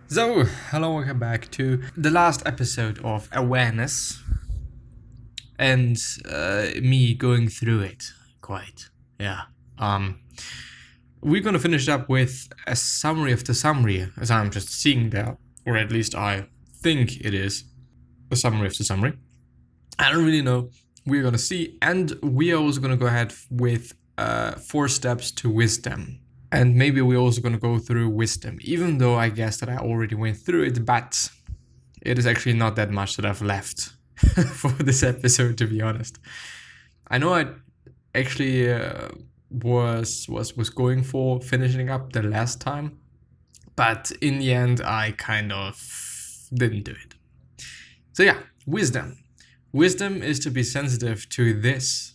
So, hello, welcome back to the last episode of Awareness and me going through it quite. Yeah. We're gonna finish up with a summary of the summary, as I'm just seeing there, or at least I think it is a summary of the summary. I don't really know. We're gonna see, and we are also gonna go ahead with 4 steps to wisdom. And maybe we're also going to go through wisdom, even though I guess that I already went through it, but it is actually not that much that I've left for this episode, to be honest. I know I actually was going for finishing up the last time, but in the end, I kind of didn't do it. So yeah, wisdom. Wisdom is to be sensitive to this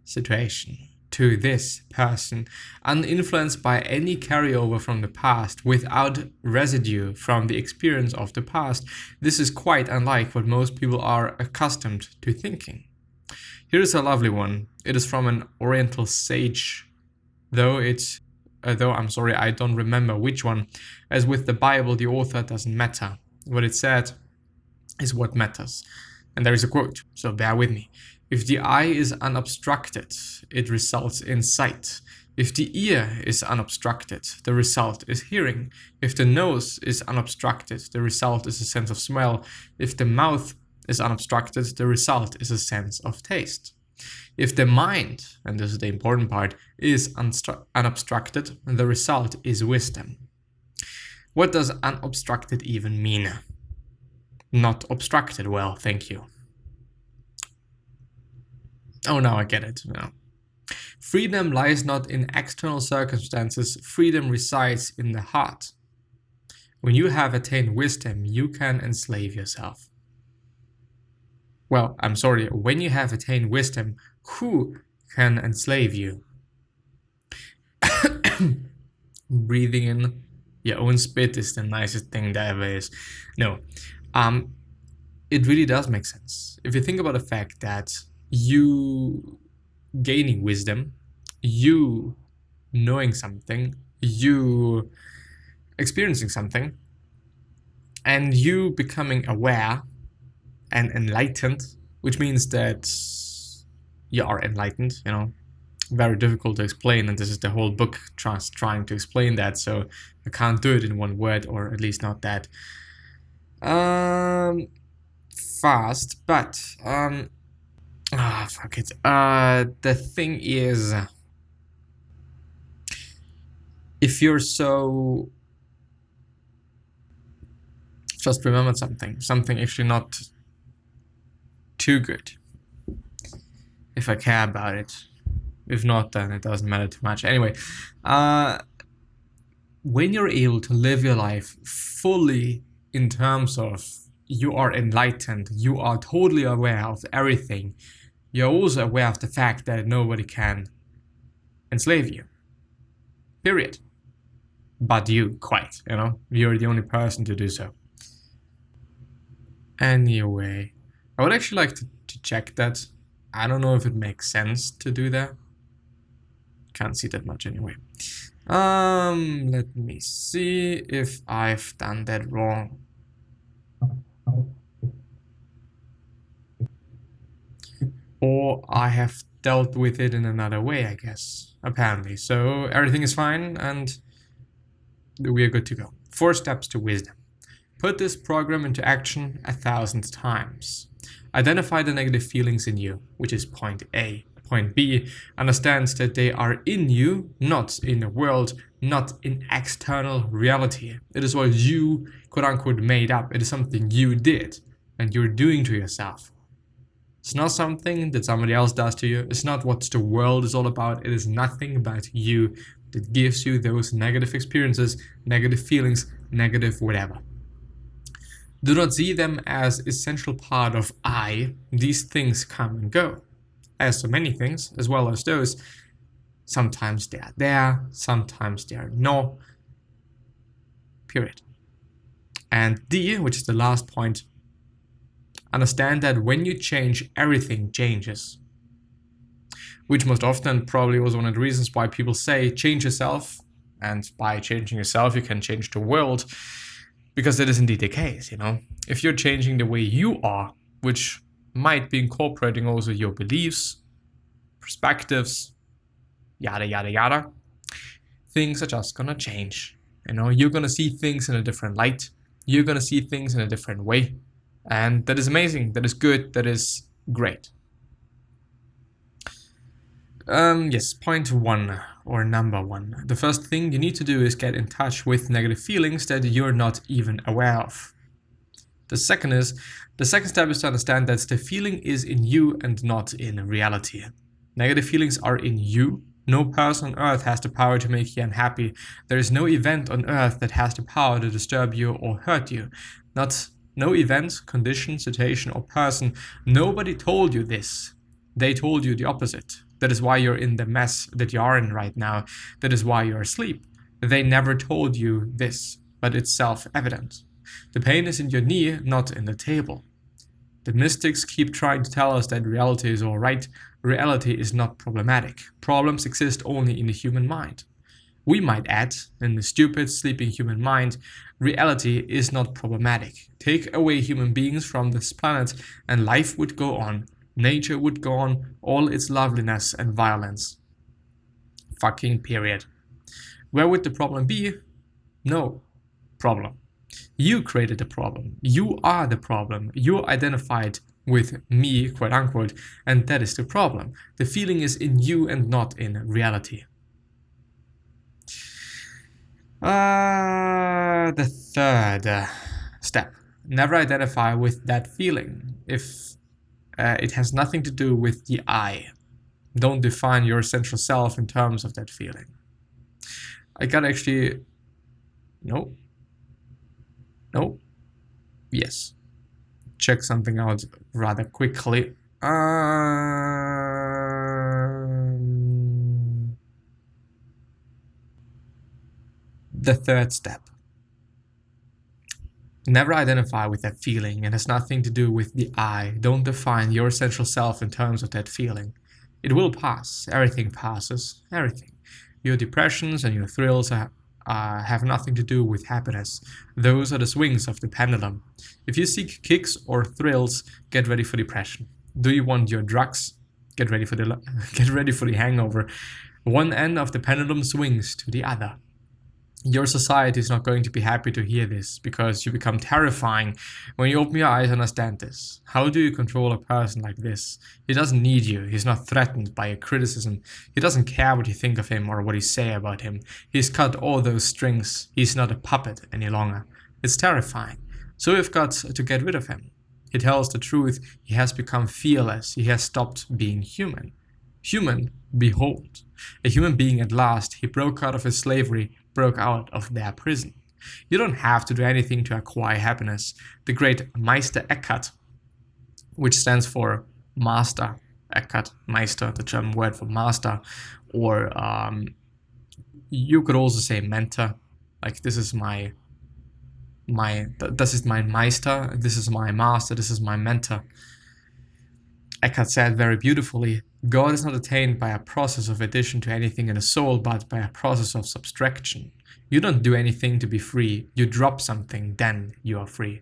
situation, to this person, uninfluenced by any carryover from the past, without residue from the experience of the past. This is quite unlike what most people are accustomed to thinking. Here is a lovely one. It is from an Oriental sage, though I don't remember which one. As with the Bible, the author doesn't matter. What it said is what matters. And there is a quote, so bear with me. If the eye is unobstructed, it results in sight. If the ear is unobstructed, the result is hearing. If the nose is unobstructed, the result is a sense of smell. If the mouth is unobstructed, the result is a sense of taste. If the mind, and this is the important part, is unobstructed, the result is wisdom. What does unobstructed even mean? Not obstructed. Well, thank you. Oh, now I get it. No. Freedom lies not in external circumstances. Freedom resides in the heart. When you have attained wisdom, you can enslave yourself. Well, I'm sorry. When you have attained wisdom, who can enslave you? Breathing in your own spit is the nicest thing that ever is. No. It really does make sense. If you think about the fact that you gaining wisdom, you knowing something, you experiencing something, and you becoming aware and enlightened, which means that you are enlightened, very difficult to explain, and this is the whole book trying to explain that, so I can't do it in one word, or at least not that fast, but fuck it. The thing is, if you're so... Just remember something actually not too good. If I care about it. If not, then it doesn't matter too much. Anyway, when you're able to live your life fully in terms of you are enlightened, you are totally aware of everything, you're also aware of the fact that nobody can enslave you. Period. But you, quite, you're the only person to do so. Anyway, I would actually like to check that. I don't know if it makes sense to do that. Can't see that much anyway. Let me see if I've done that wrong. Or I have dealt with it in another way, I guess, apparently. So everything is fine and we are good to go. 4 steps to wisdom. Put this program into action 1,000 times. Identify the negative feelings in you, which is point A. Point B, understands that they are in you, not in the world, not in external reality. It is what you, quote unquote, made up. It is something you did and you're doing to yourself. It's not something that somebody else does to you. It's not what the world is all about. It is nothing but you that gives you those negative experiences, negative feelings, negative whatever. Do not see them as essential part of I. These things come and go. As so many things, as well as those, sometimes they are there, sometimes they are not. Period. And D, which is the last point, understand that when you change, everything changes. Which most often probably was one of the reasons why people say change yourself, and by changing yourself you can change the world. Because that is indeed the case, If you're changing the way you are, which might be incorporating also your beliefs, perspectives, yada, yada, yada, things are just gonna change. You're gonna see things in a different light. You're gonna see things in a different way. And that is amazing. That is good. That is great. Yes, point one, or number one. The first thing you need to do is get in touch with negative feelings that you're not even aware of. The second step is to understand that the feeling is in you and not in reality. Negative feelings are in you. No person on earth has the power to make you unhappy. There is no event on earth that has the power to disturb you or hurt you. No event, condition, situation, or person. Nobody told you this. They told you the opposite. That is why you're in the mess that you are in right now. That is why you're asleep. They never told you this, but it's self-evident. The pain is in your knee, not in the table. The mystics keep trying to tell us that reality is all right. Reality is not problematic. Problems exist only in the human mind. We might add, in the stupid, sleeping human mind, reality is not problematic. Take away human beings from this planet and life would go on. Nature would go on, all its loveliness and violence. Fucking period. Where would the problem be? No problem. You created the problem. You are the problem. You identified with me, quote unquote, and that is the problem. The feeling is in you and not in reality. The third step. Never identify with that feeling if it has nothing to do with the I. Don't define your essential self in terms of that feeling. I gotta actually... No. Yes. Check something out rather quickly. The third step. Never identify with that feeling. It has nothing to do with the I. Don't define your essential self in terms of that feeling. It will pass. Everything passes. Everything. Your depressions and your thrills have nothing to do with happiness. Those are the swings of the pendulum. If you seek kicks or thrills, get ready for depression. Do you want your drugs? Get ready for the hangover. One end of the pendulum swings to the other. Your society is not going to be happy to hear this because you become terrifying when you open your eyes and understand this. How do you control a person like this? He doesn't need you. He's not threatened by your criticism. He doesn't care what you think of him or what you say about him. He's cut all those strings. He's not a puppet any longer. It's terrifying. So we've got to get rid of him. He tells the truth. He has become fearless. He has stopped being human. Human, behold. A human being at last. He broke out of his slavery, broke out of their prison. You don't have to do anything to acquire happiness. The great Meister Eckhart, which stands for master, Eckhart, Meister, the German word for master, or you could also say mentor, like this is my Meister, this is my master, this is my mentor. Eckhart said very beautifully, God is not attained by a process of addition to anything in the soul, but by a process of subtraction. You don't do anything to be free. You drop something, then you are free.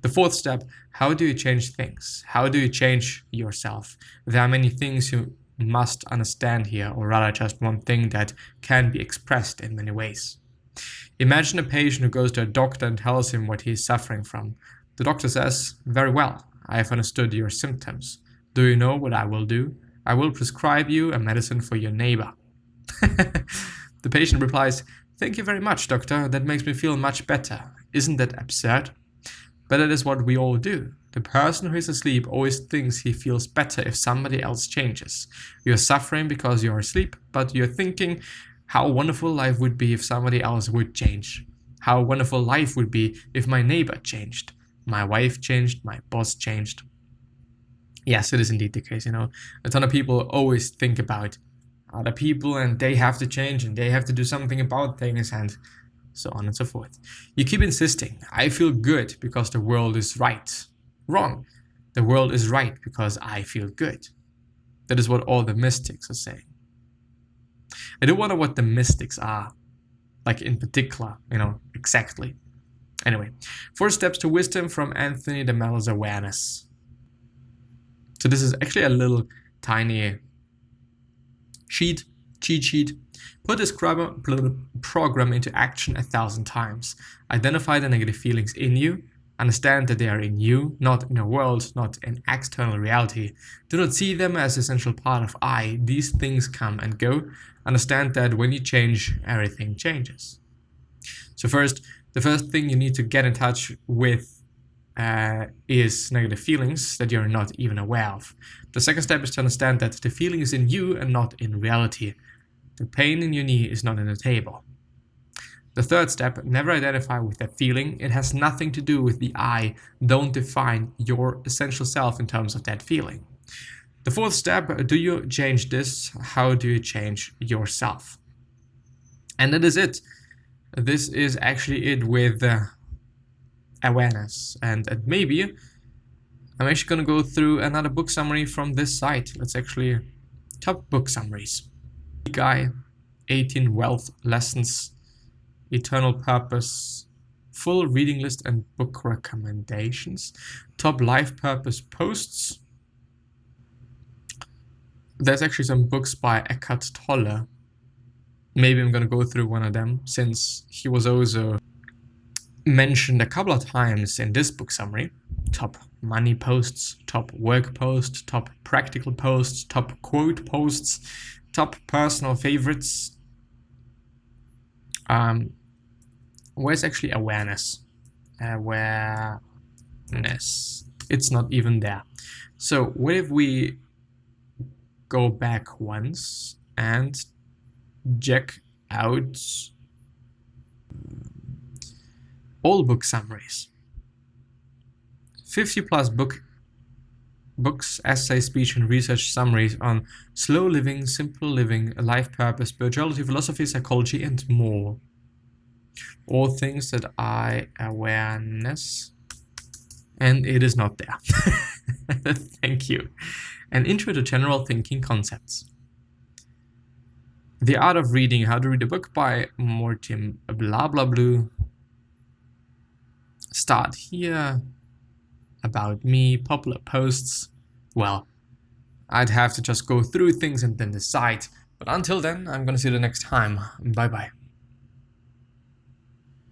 The fourth step, how do you change things? How do you change yourself? There are many things you must understand here, or rather just one thing that can be expressed in many ways. Imagine a patient who goes to a doctor and tells him what he is suffering from. The doctor says, very well, I have understood your symptoms. Do you know what I will do? I will prescribe you a medicine for your neighbor. The patient replies, thank you very much, doctor. That makes me feel much better. Isn't that absurd? But that is what we all do. The person who is asleep always thinks he feels better if somebody else changes. You're suffering because you're asleep, but you're thinking how wonderful life would be if somebody else would change. How wonderful life would be if my neighbor changed. My wife changed, my boss changed. Yes, it is indeed the case, A ton of people always think about other people and they have to change and they have to do something about things and so on and so forth. You keep insisting, I feel good because the world is right. Wrong. The world is right because I feel good. That is what all the mystics are saying. I do wonder what the mystics are, like in particular, exactly. Anyway, 4 steps to wisdom from Anthony de Mello's awareness. So this is actually a little tiny cheat sheet. Put this program into action 1,000 times. Identify the negative feelings in you. Understand that they are in you, not in a world, not in external reality. Do not see them as essential part of I. These things come and go. Understand that when you change, everything changes. So the first thing you need to get in touch with is negative feelings that you're not even aware of. The second step is to understand that the feeling is in you and not in reality. The pain in your knee is not in the table. The third step, never identify with that feeling. It has nothing to do with the I. Don't define your essential self in terms of that feeling. The fourth step, do you change this? How do you change yourself? And that is it. This is actually it with awareness. And maybe I'm actually going to go through another book summary from this site. Let's actually top book summaries. Guy, 18 Wealth Lessons, Eternal Purpose, full reading list and book recommendations, top life purpose posts. There's actually some books by Eckhart Tolle. Maybe I'm going to go through one of them, since he was also mentioned a couple of times in this book summary. Top money posts, top work posts, top practical posts, top quote posts, top personal favorites. Where's actually awareness? Awareness. It's not even there. So what if we go back once and check out all book summaries? 50 plus books, essays, speech and research summaries on slow living, simple living, life purpose, spirituality, philosophy, psychology and more. All things that I awareness, and it is not there. Thank you. An intro to general thinking concepts. The Art of Reading, How to Read a Book by Mortimer blah blah blue. Start here. About me, popular posts. Well, I'd have to just go through things and then decide. But until then, I'm gonna see you the next time. Bye bye.